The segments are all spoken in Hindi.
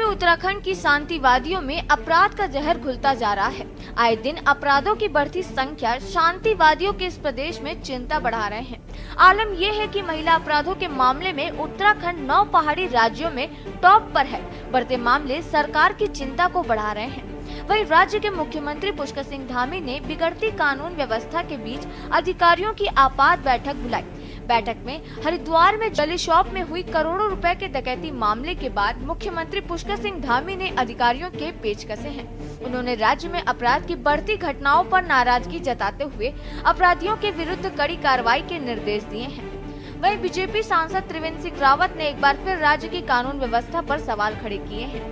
उत्तराखंड की शांतिवादियों में अपराध का जहर घुलता जा रहा है। आए दिन अपराधों की बढ़ती संख्या शांतिवादियों के इस प्रदेश में चिंता बढ़ा रहे हैं। आलम यह है कि महिला अपराधों के मामले में उत्तराखंड 9 पहाड़ी राज्यों में टॉप पर है। बढ़ते मामले सरकार की चिंता को बढ़ा रहे हैं। वहीं राज्य के मुख्यमंत्री पुष्कर सिंह धामी ने बिगड़ती कानून व्यवस्था के बीच अधिकारियों की आपात बैठक बुलाई। बैठक में हरिद्वार में ज्वेलरी शॉप में हुई करोड़ों रुपए के डकैती मामले के बाद मुख्यमंत्री पुष्कर सिंह धामी ने अधिकारियों के पेच कसे हैं। उन्होंने राज्य में अपराध की बढ़ती घटनाओं पर नाराजगी जताते हुए अपराधियों के विरुद्ध कड़ी कार्रवाई के निर्देश दिए हैं। वहीं बीजेपी सांसद त्रिवेंद्र सिंह रावत ने एक बार फिर राज्य की कानून व्यवस्था पर सवाल खड़े किए हैं।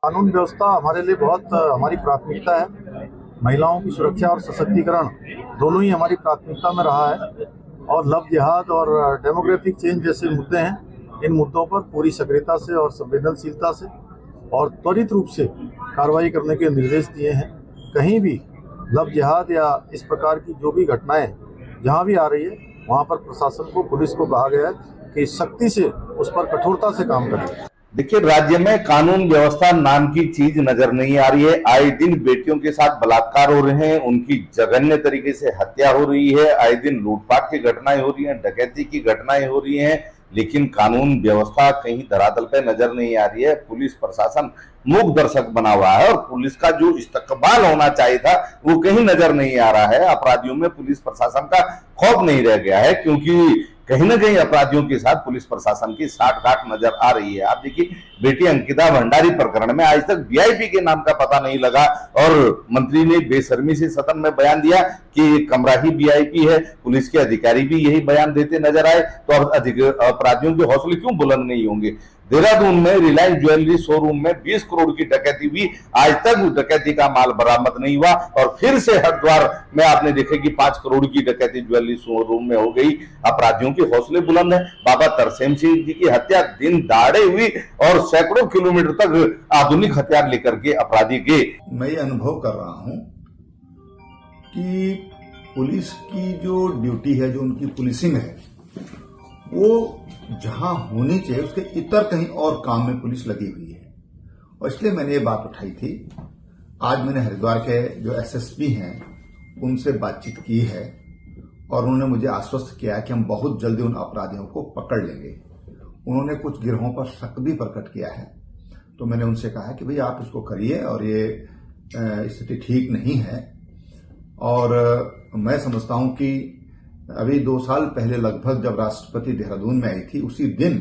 कानून व्यवस्था हमारे लिए बहुत हमारी प्राथमिकता है। महिलाओं की सुरक्षा और सशक्तिकरण दोनों ही हमारी प्राथमिकता में रहा है और लव जिहाद और डेमोग्राफिक चेंज जैसे मुद्दे हैं। इन मुद्दों पर पूरी सक्रियता से और संवेदनशीलता से और त्वरित रूप से कार्रवाई करने के निर्देश दिए हैं। कहीं भी लव जिहाद या इस प्रकार की जो भी घटनाएं जहां भी आ रही है वहां पर प्रशासन को, पुलिस को कहा गया है कि सख्ती से उस पर कठोरता से काम करें। देखिए, राज्य में कानून व्यवस्था नाम की चीज नजर नहीं आ रही है। आए दिन बेटियों के साथ बलात्कार हो रहे हैं, उनकी जघन्य तरीके से हत्या हो रही है, आए दिन लूटपाट की घटनाएं हो रही हैं, डकैती की घटनाएं हो रही हैं, लेकिन कानून व्यवस्था कहीं धरातल पे नजर नहीं आ रही है। पुलिस प्रशासन मूक दर्शक बना हुआ है और पुलिस का जो इस्तकबाल होना चाहिए था वो कहीं नजर नहीं आ रहा है। अपराधियों में पुलिस प्रशासन का खौफ नहीं रह गया है, क्योंकि कहीं ना कहीं अपराधियों के साथ पुलिस प्रशासन की साठगांठ नजर आ रही है। आप देखिए, बेटी अंकिता भंडारी प्रकरण में आज तक वीआईपी के नाम का पता नहीं लगा और मंत्री ने बेशर्मी से सदन में बयान दिया कि कमरा ही वीआईपी है। पुलिस के अधिकारी भी यही बयान देते नजर आए, तो अपराधियों के हौसले क्यों बुलंद नहीं होंगे। देहरादून में रिलायंस ज्वेलरी शोरूम में 20 करोड़ की डकैती हुई, आज तक उस डकैती का माल बरामद नहीं हुआ और फिर से हरिद्वार में आपने देखा कि 5 करोड़ की डकैती ज्वेलरी शोरूम में हो गई। अपराधियों के हौसले बुलंद है। बाबा तरसेम सिंह जी की हत्या दिन दहाड़े हुई और सैकड़ों किलोमीटर तक आधुनिक हथियार लेकर के अपराधी गए। मैं ये अनुभव कर रहा हूं कि पुलिस की जो ड्यूटी है, जो उनकी पुलिसिंग है, वो जहां होनी चाहिए उसके इतर कहीं और काम में पुलिस लगी हुई है। और इसलिए मैंने ये बात उठाई थी। आज मैंने हरिद्वार के जो एसएसपी हैं उनसे बातचीत की है और उन्होंने मुझे आश्वस्त किया कि हम बहुत जल्दी उन अपराधियों को पकड़ लेंगे। उन्होंने कुछ गिरोहों पर शक भी प्रकट किया है, तो मैंने उनसे कहा कि भाई आप इसको करिए और ये स्थिति ठीक नहीं है। और मैं समझता हूं कि अभी 2 साल पहले लगभग जब राष्ट्रपति देहरादून में आई थी, उसी दिन,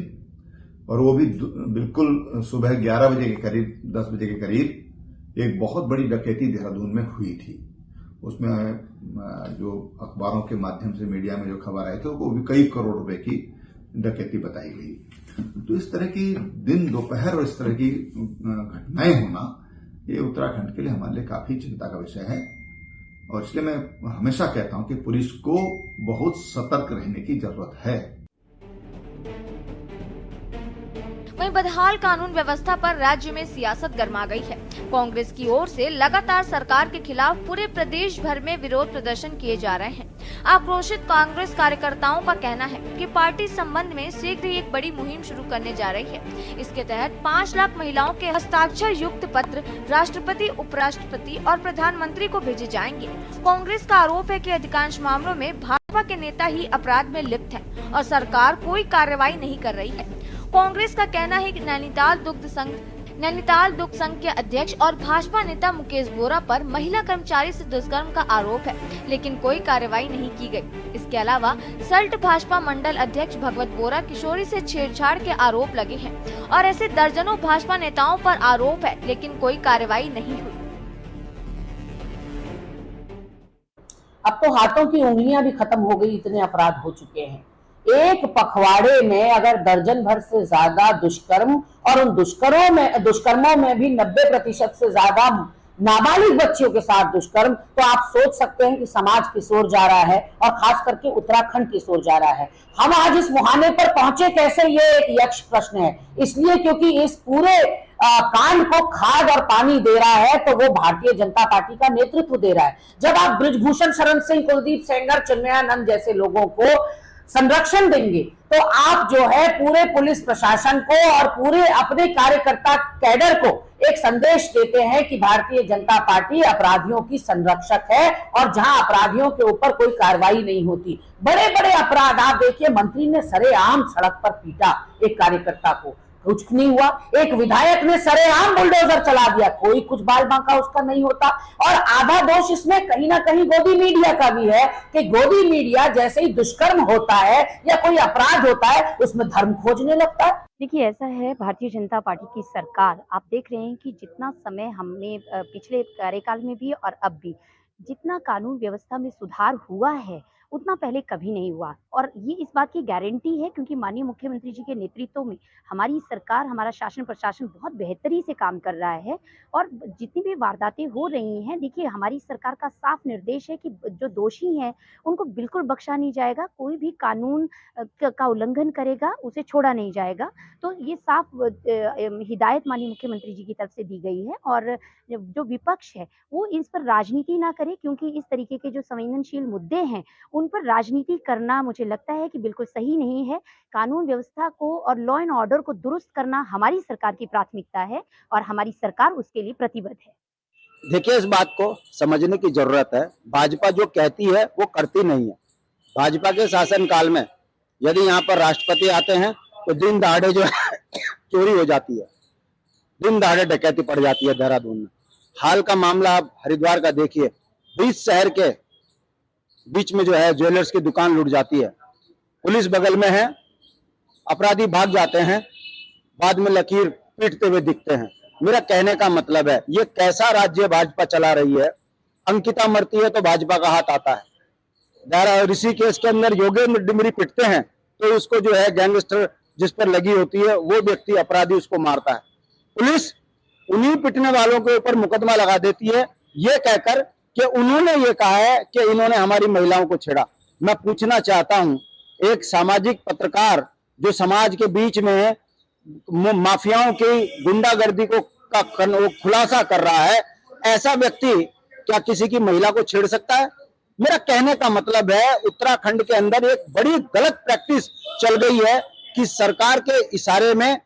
और वो भी बिल्कुल सुबह 11 बजे के करीब, 10 बजे के करीब, एक बहुत बड़ी डकैती देहरादून में हुई थी। उसमें जो अखबारों के माध्यम से मीडिया में जो खबर आई थी वो भी कई करोड़ रुपए की डकैती बताई गई। तो इस तरह की दिन दोपहर और इस तरह की घटनाएं होना, ये उत्तराखंड के लिए हमारे लिए काफी चिंता का विषय है। और इसलिए मैं हमेशा कहता हूं कि पुलिस को बहुत सतर्क रहने की जरूरत है। वहीं बदहाल कानून व्यवस्था पर राज्य में सियासत गरमा गई है। कांग्रेस की ओर से लगातार सरकार के खिलाफ पूरे प्रदेश भर में विरोध प्रदर्शन किए जा रहे हैं। आक्रोशित कांग्रेस कार्यकर्ताओं का कहना है कि पार्टी इस संबंध में शीघ्र ही एक बड़ी मुहिम शुरू करने जा रही है। इसके तहत 5 लाख महिलाओं के हस्ताक्षर युक्त पत्र राष्ट्रपति, उपराष्ट्रपति और प्रधानमंत्री को भेजे जाएंगे। कांग्रेस का आरोप है कि अधिकांश मामलों में भाजपा के नेता ही अपराध में लिप्त हैं और सरकार कोई कार्रवाई नहीं कर रही है। कांग्रेस का कहना है कि नैनीताल दुग्ध संघ के अध्यक्ष और भाजपा नेता मुकेश बोरा पर महिला कर्मचारी से दुष्कर्म का आरोप है, लेकिन कोई कार्रवाई नहीं की गई। इसके अलावा सल्ट भाजपा मंडल अध्यक्ष भगवत बोरा किशोरी से छेड़छाड़ के आरोप लगे हैं और ऐसे दर्जनों भाजपा नेताओं पर आरोप है, लेकिन कोई कार्रवाई नहीं हुई। अब तो हाथों की उंगलियां भी खत्म हो गई, इतने अपराध हो चुके हैं। एक पखवाड़े में अगर दर्जन भर से ज्यादा दुष्कर्म, और उन दुष्कर्मों में भी 90% से ज्यादा नाबालिग बच्चियों के साथ दुष्कर्म, तो आप सोच सकते हैं कि समाज किस ओर जा रहा है और खास करके उत्तराखंड किस ओर जा रहा है। हम आज इस मुहाने पर पहुंचे कैसे, ये एक यक्ष प्रश्न है। इसलिए क्योंकि इस पूरे कांड को खाद और पानी दे रहा है तो वो भारतीय जनता पार्टी का नेतृत्व दे रहा है। जब आप बृजभूषण शरण सिंह, कुलदीप सेंगर, चिन्मयानंद जैसे लोगों को संरक्षण देंगे तो आप जो है पूरे पुलिस प्रशासन को और पूरे अपने कार्यकर्ता कैडर को एक संदेश देते हैं कि भारतीय जनता पार्टी अपराधियों की संरक्षक है और जहां अपराधियों के ऊपर कोई कार्रवाई नहीं होती। बड़े बड़े अपराध आप देखिए, मंत्री ने सरेआम सड़क पर पीटा एक कार्यकर्ता को, कुछ नहीं हुआ। एक विधायक ने सरेआम बुलडोजर चला दिया, कोई कुछ बाल बांका उसका नहीं होता। और आधा दोष इसमें कहीं ना कहीं गोदी मीडिया का भी है कि गोदी मीडिया जैसे ही दुष्कर्म होता है या कोई अपराध होता है उसमें धर्म खोजने लगता है। देखिए, ऐसा है भारतीय जनता पार्टी की सरकार, आप देख रहे हैं कि जितना समय हमने पिछले कार्यकाल में भी और अब भी जितना कानून व्यवस्था में सुधार हुआ है उतना पहले कभी नहीं हुआ। और ये इस बात की गारंटी है क्योंकि माननीय मुख्यमंत्री जी के नेतृत्व में हमारी सरकार, हमारा शासन प्रशासन बहुत बेहतरी से काम कर रहा है। और जितनी भी वारदातें हो रही हैं, देखिए हमारी सरकार का साफ निर्देश है कि जो दोषी हैं उनको बिल्कुल बख्शा नहीं जाएगा, कोई भी कानून का उल्लंघन करेगा उसे छोड़ा नहीं जाएगा। तो ये साफ हिदायत माननीय मुख्यमंत्री जी की तरफ से दी गई है। और जो विपक्ष है वो इस पर राजनीति ना करे, क्योंकि इस तरीके के जो संवेदनशील मुद्दे हैं उन पर राजनीति करना मुझे लगता है कि बिल्कुल सही नहीं है। कानून व्यवस्था को और लॉ एंड ऑर्डर को दुरुस्त करना हमारी सरकार की प्राथमिकता है और हमारी सरकार उसके लिए प्रतिबद्ध है। देखिए, इस बात को समझने की जरूरत है। भाजपा जो कहती है वो करती नहीं है। भाजपा के शासनकाल में यदि यहाँ पर राष्ट्रपति आते हैं तो दिन दहाड़े जो है चोरी हो जाती है, दिन दहाड़े डकैती पड़ जाती है देहरादून में। हाल का मामला आप हरिद्वार का देखिए, 20 शहर के बीच में जो है ज्वेलर्स की दुकान लूट जाती है, पुलिस बगल में है, अपराधी भाग जाते हैं, बाद में लकीर पीटते हुए दिखते हैं। मेरा कहने का मतलब है ये कैसा राज्य भाजपा चला रही है। अंकिता मरती है तो भाजपा का हाथ आता है। ऋषिकेश के अंदर योगेंद्र डिमरी पिटते हैं तो उसको जो है गैंगस्टर जिस पर लगी होती है वो व्यक्ति अपराधी उसको मारता है। पुलिस उन्हीं पिटने वालों के ऊपर मुकदमा लगा देती है ये कहकर कि उन्होंने ये कहा है कि इन्होंने हमारी महिलाओं को छेड़ा। मैं पूछना चाहता हूं, एक सामाजिक पत्रकार जो समाज के बीच में माफियाओं की गुंडागर्दी को खुलासा कर रहा है, ऐसा व्यक्ति क्या किसी की महिला को छेड़ सकता है? मेरा कहने का मतलब है उत्तराखंड के अंदर एक बड़ी गलत प्रैक्टिस चल गई है कि सरकार के इशारे में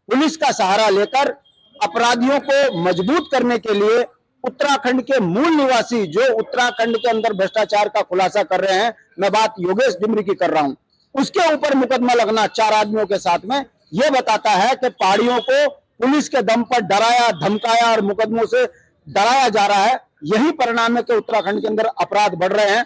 पुलिस का सहारा लेकर अपराधियों को मजबूत करने के लिए उत्तराखंड के मूल निवासी जो उत्तराखंड के अंदर भ्रष्टाचार का खुलासा कर रहे हैं, मैं बात योगेश डिमरी की कर रहा हूं, उसके ऊपर मुकदमा लगना 4 आदमियों के साथ में, यह बताता है कि पहाड़ियों को पुलिस के दम पर डराया धमकाया और मुकदमों से डराया जा रहा है। यही परिणाम है कि उत्तराखंड के अंदर अपराध बढ़ रहे हैं।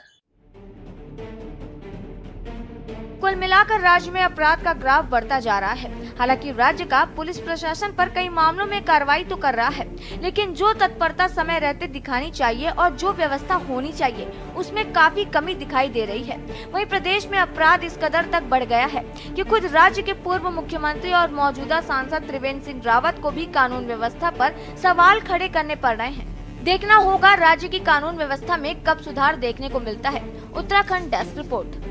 कुल मिलाकर राज्य में अपराध का ग्राफ बढ़ता जा रहा है। हालांकि राज्य का पुलिस प्रशासन पर कई मामलों में कार्रवाई तो कर रहा है, लेकिन जो तत्परता समय रहते दिखानी चाहिए और जो व्यवस्था होनी चाहिए उसमें काफी कमी दिखाई दे रही है। वहीं प्रदेश में अपराध इस कदर तक बढ़ गया है कि खुद राज्य के पूर्व मुख्यमंत्री और मौजूदा सांसद त्रिवेंद्र सिंह रावत को भी कानून व्यवस्था पर सवाल खड़े करने पड़ रहे हैं। देखना होगा राज्य की कानून व्यवस्था में कब सुधार देखने को मिलता है। Uttarakhand desk report.